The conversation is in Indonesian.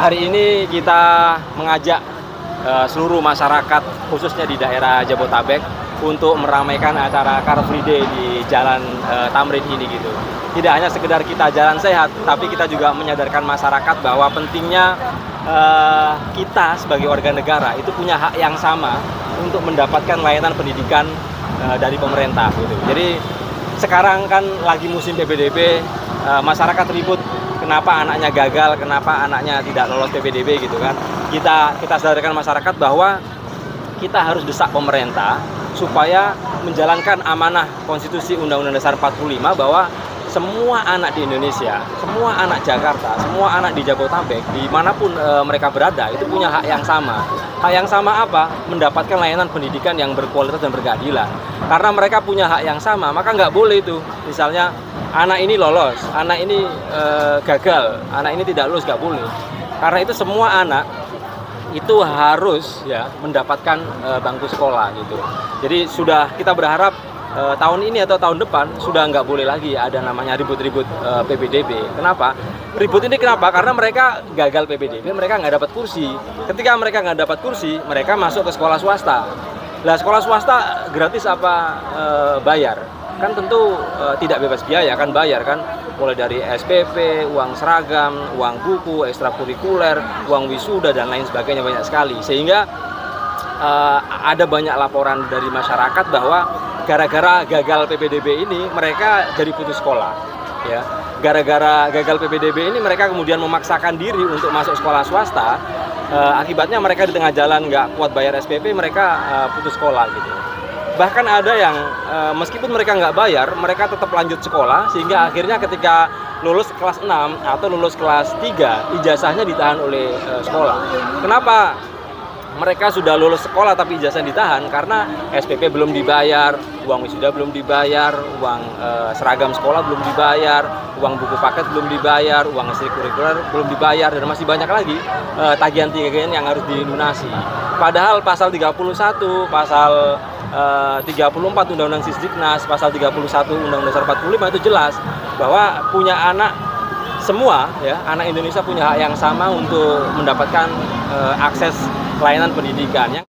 Hari ini kita mengajak seluruh masyarakat khususnya di daerah Jabotabek untuk meramaikan acara Car Free Day di Jalan Tamrin ini gitu. Tidak hanya sekedar kita jalan sehat, tapi kita juga menyadarkan masyarakat bahwa pentingnya kita sebagai warga negara itu punya hak yang sama untuk mendapatkan layanan pendidikan dari pemerintah gitu. Jadi sekarang kan lagi musim PPDB, masyarakat ribut kenapa anaknya gagal, kenapa anaknya tidak lolos PPDB gitu kan. Kita sadarkan masyarakat bahwa kita harus desak pemerintah supaya menjalankan amanah konstitusi Undang-Undang Dasar 45 bahwa semua anak di Indonesia, semua anak Jakarta, semua anak di Jabotabek, dimanapun mereka berada, itu punya hak yang sama. Hak yang sama apa? Mendapatkan layanan pendidikan yang berkualitas dan berkeadilan. Karena mereka punya hak yang sama, maka nggak boleh itu. Misalnya, anak ini lolos, anak ini gagal, anak ini tidak lulus, nggak boleh. Karena itu semua anak itu harus ya mendapatkan bangku sekolah gitu. Jadi sudah kita berharap tahun ini atau tahun depan sudah nggak boleh lagi ada namanya ribut-ribut PPDB. Kenapa? Ribut ini kenapa? Karena mereka gagal PPDB, mereka nggak dapat kursi. Ketika mereka nggak dapat kursi, mereka masuk ke sekolah swasta. Lah sekolah swasta gratis apa bayar? Kan tentu tidak bebas biaya, kan bayar kan, mulai dari SPP, uang seragam, uang buku, ekstrakurikuler, uang wisuda dan lain sebagainya, banyak sekali. Sehingga ada banyak laporan dari masyarakat bahwa gara-gara gagal PPDB ini mereka jadi putus sekolah ya. Gara-gara gagal PPDB ini mereka kemudian memaksakan diri untuk masuk sekolah swasta, akibatnya mereka di tengah jalan nggak kuat bayar SPP, mereka putus sekolah gitu. Bahkan ada yang meskipun mereka nggak bayar, mereka tetap lanjut sekolah, sehingga akhirnya ketika lulus kelas 6 atau lulus kelas 3, ijazahnya ditahan oleh sekolah. Kenapa? Mereka sudah lulus sekolah tapi ijazah ditahan karena SPP belum dibayar, uang wisuda belum dibayar, uang seragam sekolah belum dibayar, uang buku paket belum dibayar, uang ekstrakurikuler belum dibayar, dan masih banyak lagi tagihan-tagihan yang harus dilunasi. Padahal pasal 31, pasal 34 Undang-Undang Sisdiknas, pasal 31 Undang-Undang Dasar 45 itu jelas bahwa punya anak semua ya, anak Indonesia punya hak yang sama untuk mendapatkan akses layanan pendidikan.